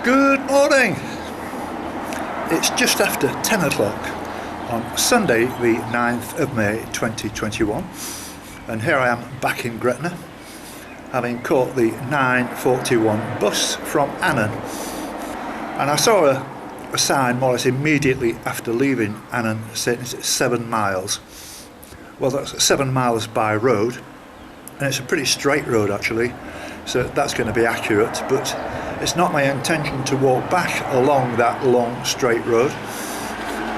Good morning! It's just after 10 o'clock on Sunday the 9th of May 2021, and here I am back in Gretna, having caught the 9:41 bus from Annon. And I saw a sign more or less immediately after leaving Annon saying it's 7 miles. Well, that's 7 miles by road, and it's a pretty straight road actually, so that's going to be accurate, but it's not my intention to walk back along that long straight road,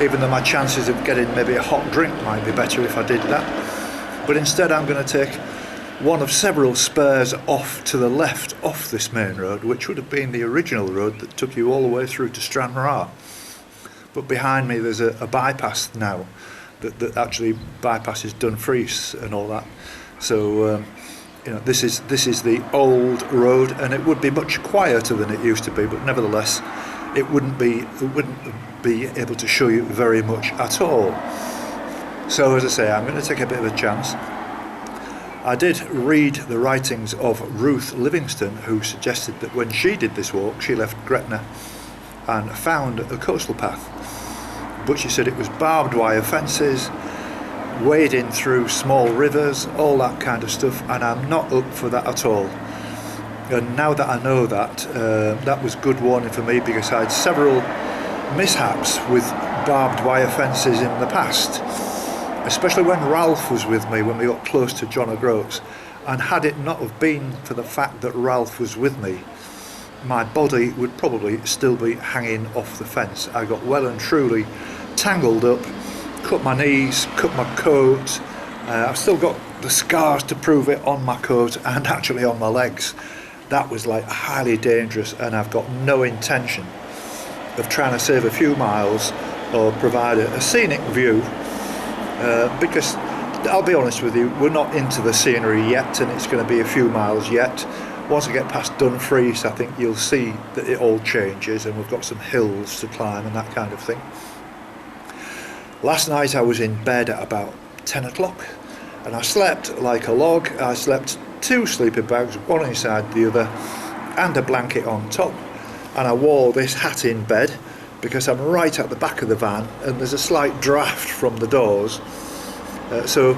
even though my chances of getting maybe a hot drink might be better if I did that. But instead I'm going to take one of several spurs off to the left off this main road, which would have been the original road that took you all the way through to Stranraer. But behind me there's a bypass now that actually bypasses Dumfries and all that. So this is the old road, and it would be much quieter than it used to be, but nevertheless it wouldn't be able to show you very much at all. So as I say, I'm going to take a bit of a chance. I did read the writings of Ruth Livingston, who suggested that when she did this walk she left Gretna and found a coastal path, but she said it was barbed wire fences, wading through small rivers, all that kind of stuff, and I'm not up for that at all. And now that I know that, that was good warning for me, because I had several mishaps with barbed wire fences in the past, especially when Ralph was with me when we got close to John O'Groats. And had it not have been for the fact that Ralph was with me, my body would probably still be hanging off the fence. I got well and truly tangled up, cut my knees, cut my coat. I've still got the scars to prove it on my coat and actually on my legs. That was like highly dangerous, and I've got no intention of trying to save a few miles or provide a scenic view, because I'll be honest with you, we're not into the scenery yet, and it's going to be a few miles yet. Once I get past Dumfries, I think you'll see that it all changes, and we've got some hills to climb and that kind of thing. Last night I was in bed at about 10 o'clock and I slept like a log. I slept 2 sleeping bags, one inside the other, and a blanket on top, and I wore this hat in bed because I'm right at the back of the van and there's a slight draft from the doors. So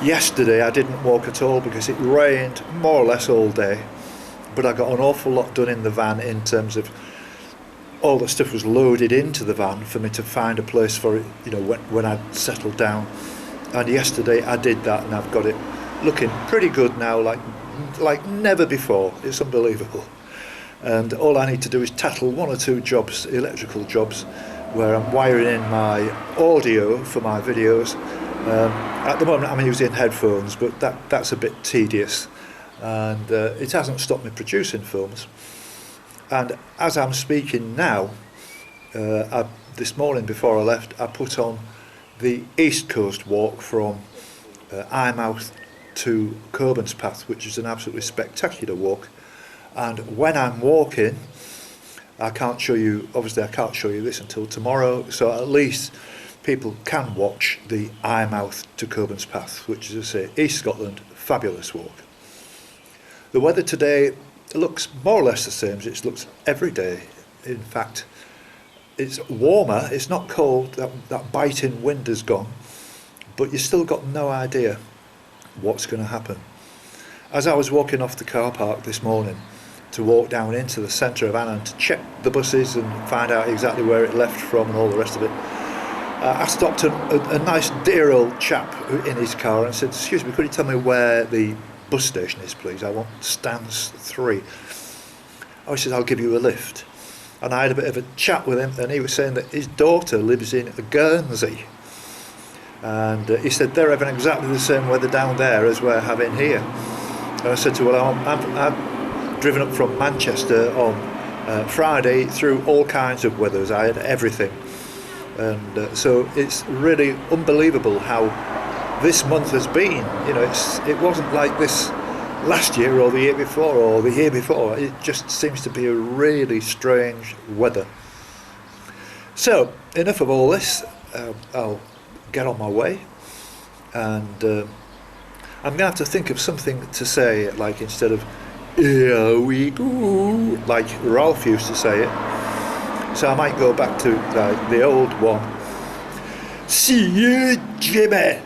yesterday I didn't walk at all because it rained more or less all day, but I got an awful lot done in the van in terms of all the stuff was loaded into the van for me to find a place for it, when I'd settled down. And yesterday I did that, and I've got it looking pretty good now, like never before. It's unbelievable. And all I need to do is tackle 1 or 2 jobs, electrical jobs, where I'm wiring in my audio for my videos. At the moment I'm using headphones, but that's a bit tedious, and it hasn't stopped me producing films. And as I'm speaking now, this morning before I left, I put on the East Coast walk from Eyemouth to Coburn's Path, which is an absolutely spectacular walk. And when I'm walking, I can't show you this until tomorrow, so at least people can watch the Eyemouth to Coburn's Path, which is, as I say, East Scotland, fabulous walk. The weather today it looks more or less the same as it looks every day. In fact, it's warmer, it's not cold, that biting wind has gone, but you've still got no idea what's going to happen. As I was walking off the car park this morning to walk down into the centre of Annon to check the buses and find out exactly where it left from and all the rest of it, I stopped a nice dear old chap in his car and said, "Excuse me, could you tell me where the bus station is, please? I want stands 3. I said, "I'll give you a lift." And I had a bit of a chat with him, and he was saying that his daughter lives in Guernsey. And he said they're having exactly the same weather down there as we're having here. And I said to him, "Well, I've driven up from Manchester on Friday through all kinds of weathers. I had everything." And so it's really unbelievable how this month has been. You know, it wasn't like this last year or the year before or the year before. It just seems to be a really strange weather. So enough of all this. I'll get on my way, and I'm going to have to think of something to say, like instead of "here we go," like Ralph used to say it. So I might go back to the old one. "See you, Jimmy."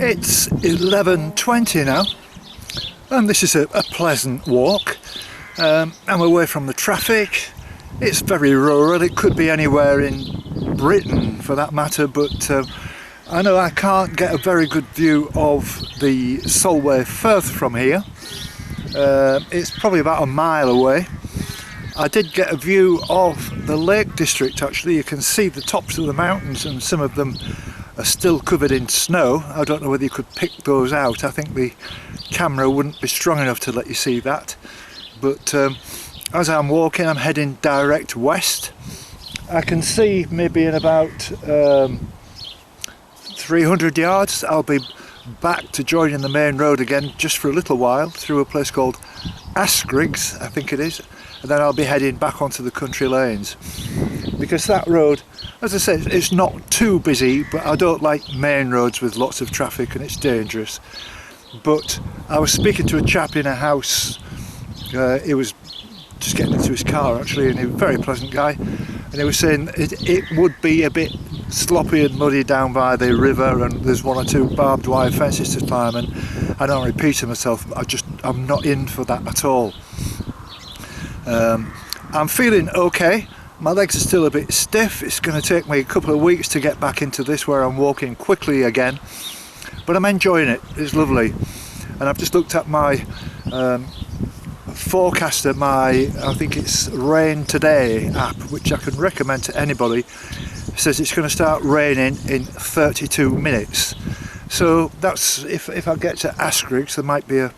It's 11:20 now, and this is a pleasant walk. I'm away from the traffic. It's very rural. It could be anywhere in Britain for that matter, but I know I can't get a very good view of the Solway Firth from here. It's probably about a mile away. I did get a view of the Lake District actually. You can see the tops of the mountains, and some of them are still covered in snow. I don't know whether you could pick those out. I think the camera wouldn't be strong enough to let you see that. But as I'm walking, I'm heading direct west. I can see maybe in about 300 yards I'll be back to joining the main road again just for a little while through a place called Askriggs, I think it is, and then I'll be heading back onto the country lanes, because that road, as I said, it's not too busy, but I don't like main roads with lots of traffic and it's dangerous. But I was speaking to a chap in a house, he was just getting into his car actually, and he was a very pleasant guy, and he was saying it would be a bit sloppy and muddy down by the river, and there's one or two barbed wire fences to climb, and I don't repeat to myself, I'm not in for that at all. I'm feeling okay. My legs are still a bit stiff. It's going to take me a couple of weeks to get back into this where I'm walking quickly again, but I'm enjoying it. It's lovely. And I've just looked at my forecaster, I think it's Rain Today app, which I can recommend to anybody. It says it's going to start raining in 32 minutes. So that's, if I get to Askriggs, there might be a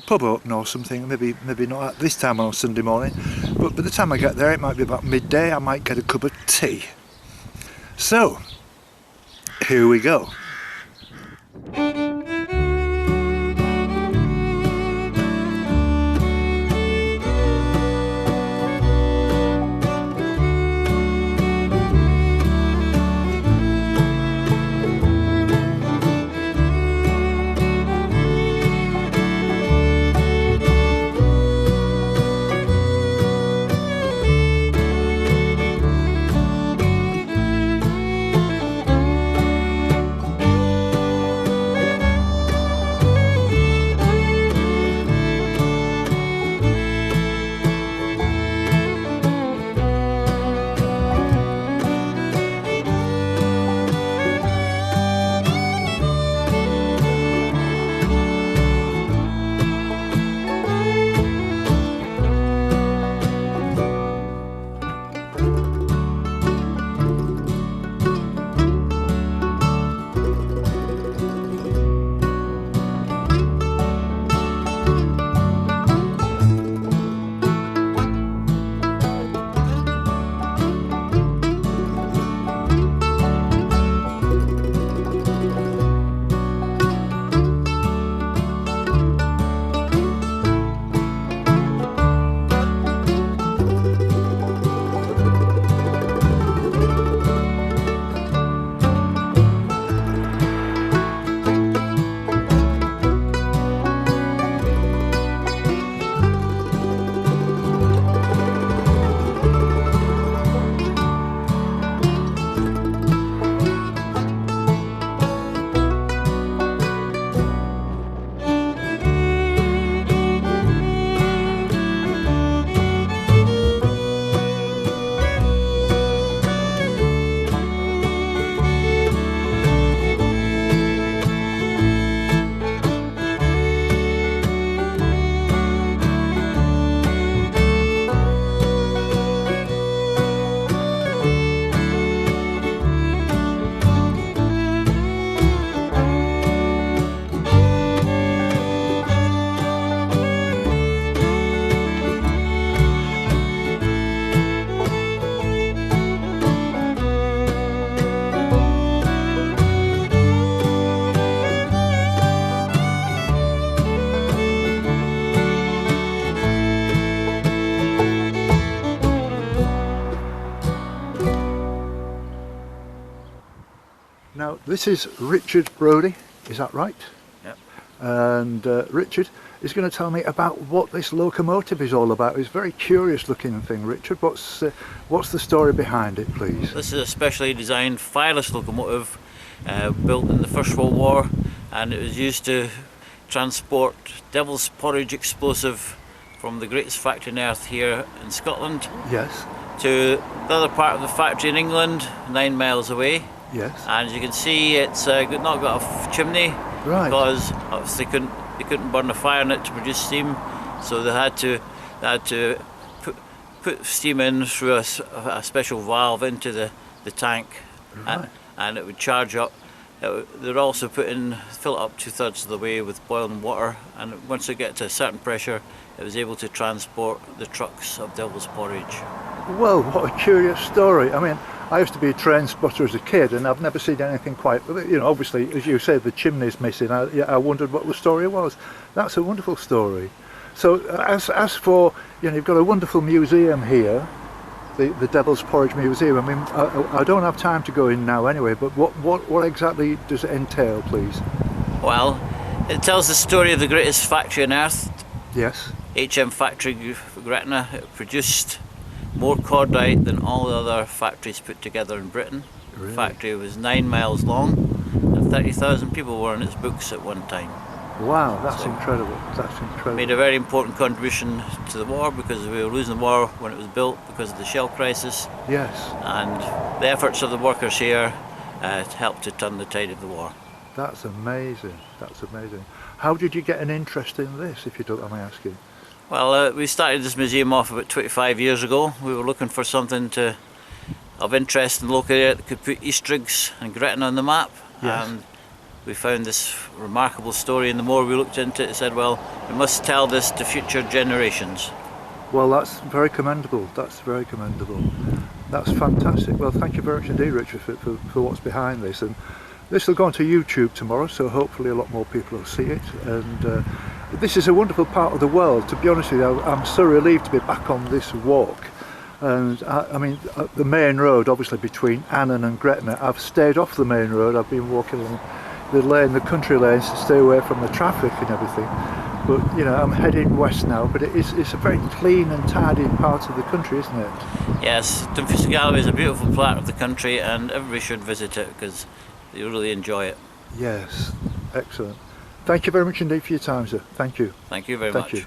pub open or something, maybe not at this time on Sunday morning, but by the time I get there it might be about midday. I might get a cup of tea. So here we go. Now this is Richard Brodie, is that right? Yep. And Richard is going to tell me about what this locomotive is all about. It's a very curious looking thing. Richard, what's the story behind it, please? This is a specially designed fireless locomotive built in the First World War, and it was used to transport devil's porridge explosive from the greatest factory on earth here in Scotland. Yes. To the other part of the factory in England, 9 miles away. Yes. And as you can see, it's not got a chimney, right, because obviously they couldn't burn a fire in it to produce steam, so they had to put steam in through a special valve into the tank, right, and it would charge up. They're also fill it up 2/3 of the way with boiling water, and once it get to a certain pressure, it was able to transport the trucks of devil's porridge. Well, what a curious story. I mean, I used to be a train spotter as a kid, and I've never seen anything quite, obviously, as you said, the chimney's missing. I wondered what the story was. That's a wonderful story. So as for, you've got a wonderful museum here, the Devil's Porridge Museum. I mean, I don't have time to go in now anyway, but what exactly does it entail, please? Well, it tells the story of the greatest factory on earth. Yes. HM factory Gretna. It produced more cordite than all the other factories put together in Britain. Really? The factory was 9 miles long, and 30,000 people were on its books at one time. Wow, that's incredible. That's incredible. Made a very important contribution to the war, because we were losing the war when it was built because of the shell crisis. Yes. And the efforts of the workers here helped to turn the tide of the war. That's amazing. That's amazing. How did you get an interest in this, if you don't mind me asking? Well, we started this museum off about 25 years ago. We were looking for something of interest in the local area that could put Eastriggs and Gretna on the map. Yes. And we found this remarkable story, and the more we looked into it, said, well, we must tell this to future generations. Well, that's very commendable. That's very commendable. That's fantastic. Well, thank you very much indeed, Richard, for what's behind this. And this will go onto YouTube tomorrow, so hopefully a lot more people will see it. And this is a wonderful part of the world. To be honest with you, I'm so relieved to be back on this walk. And I mean, the main road, obviously between Annon and Gretna, I've stayed off the main road. I've been walking along the country lanes to stay away from the traffic and everything. But I'm heading west now. But it's a very clean and tidy part of the country, isn't it? Yes, Dumfries Galloway is a beautiful part of the country, and everybody should visit it because you really enjoy it. Yes, excellent. Thank you very much indeed for your time, sir. Thank you. Thank you very much. Thank you.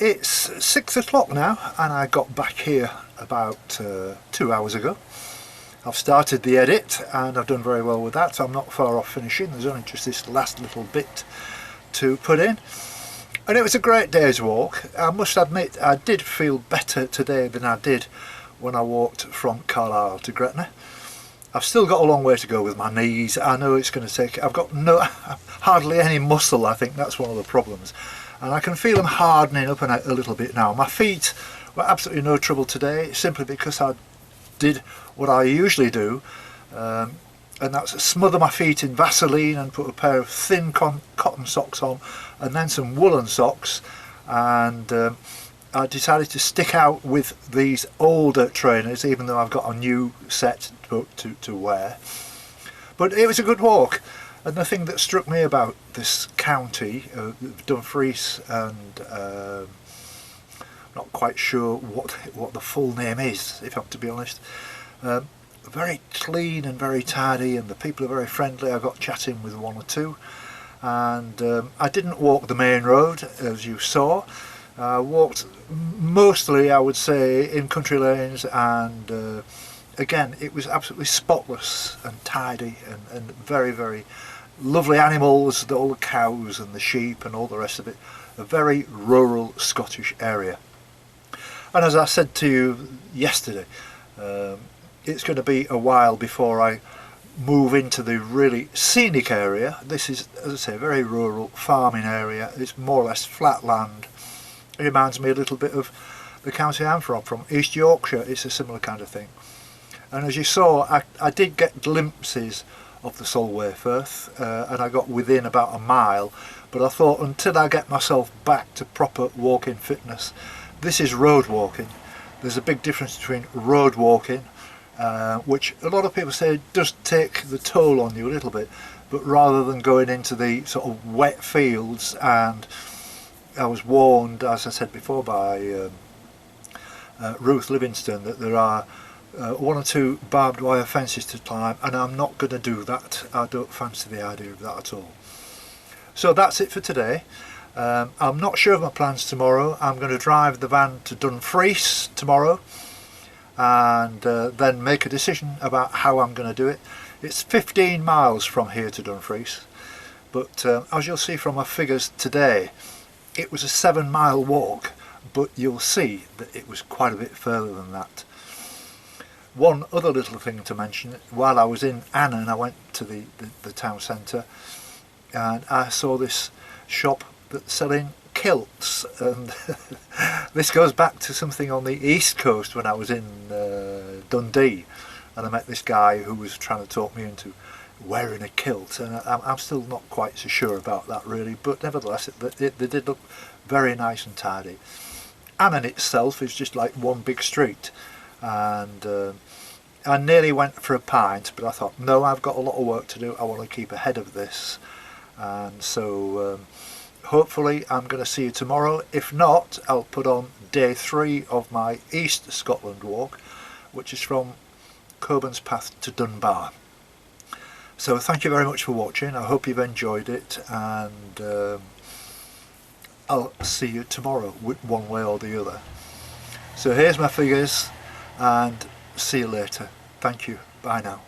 It's 6 o'clock now and I got back here about 2 hours ago. I've started the edit and I've done very well with that, so I'm not far off finishing. There's only just this last little bit to put in. And it was a great day's walk. I must admit I did feel better today than I did when I walked from Carlisle to Gretna. I've still got a long way to go with my knees. I know it's going to take, I've got hardly any muscle. I think that's one of the problems. and I can feel them hardening up and out a little bit now. My feet were absolutely no trouble today, simply because I did what I usually do, and that's smother my feet in Vaseline and put a pair of thin cotton socks on and then some woolen socks, and I decided to stick out with these older trainers, even though I've got a new set to wear. But it was a good walk, and the thing that struck me about this county, Dumfries, and not quite sure what the full name is, if I'm to be honest. Very clean and very tidy, and the people are very friendly. I got chatting with one or two, and I didn't walk the main road, as you saw. I walked mostly, I would say, in country lanes, and again, it was absolutely spotless and tidy, and very, very lovely animals, all the cows and the sheep and all the rest of it. A very rural Scottish area. And as I said to you yesterday, it's going to be a while before I move into the really scenic area. This is, as I say, a very rural farming area. It's more or less flat land. It reminds me a little bit of the county I'm from East Yorkshire. It's a similar kind of thing. And as you saw, I did get glimpses of the Solway Firth, and I got within about a mile, but I thought until I get myself back to proper walking fitness, this is road walking. There's a big difference between road walking, which a lot of people say does take the toll on you a little bit, but rather than going into the sort of wet fields, and I was warned, as I said before, by Ruth Livingston, that there are one or two barbed wire fences to climb, and I'm not going to do that. I don't fancy the idea of that at all. So that's it for today. I'm not sure of my plans tomorrow. I'm going to drive the van to Dumfries tomorrow, and then make a decision about how I'm going to do it. It's 15 miles from here to Dumfries, but as you'll see from my figures today, it was a 7-mile walk, but you'll see that it was quite a bit further than that. One other little thing to mention, while I was in Annon, I went to the town centre, and I saw this shop that's selling kilts, and this goes back to something on the east coast when I was in Dundee, and I met this guy who was trying to talk me into wearing a kilt, and I'm still not quite so sure about that really, but nevertheless they did look very nice and tidy. Annon itself is just like one big street, and I nearly went for a pint, but I thought, no, I've got a lot of work to do. I want to keep ahead of this, and so hopefully I'm going to see you tomorrow. If not, I'll put on day 3 of my East Scotland walk, which is from Coburn's Path to Dunbar. So thank you very much for watching. I hope you've enjoyed it, and I'll see you tomorrow, one way or the other. So here's my figures, and see you later. Thank you. Bye now.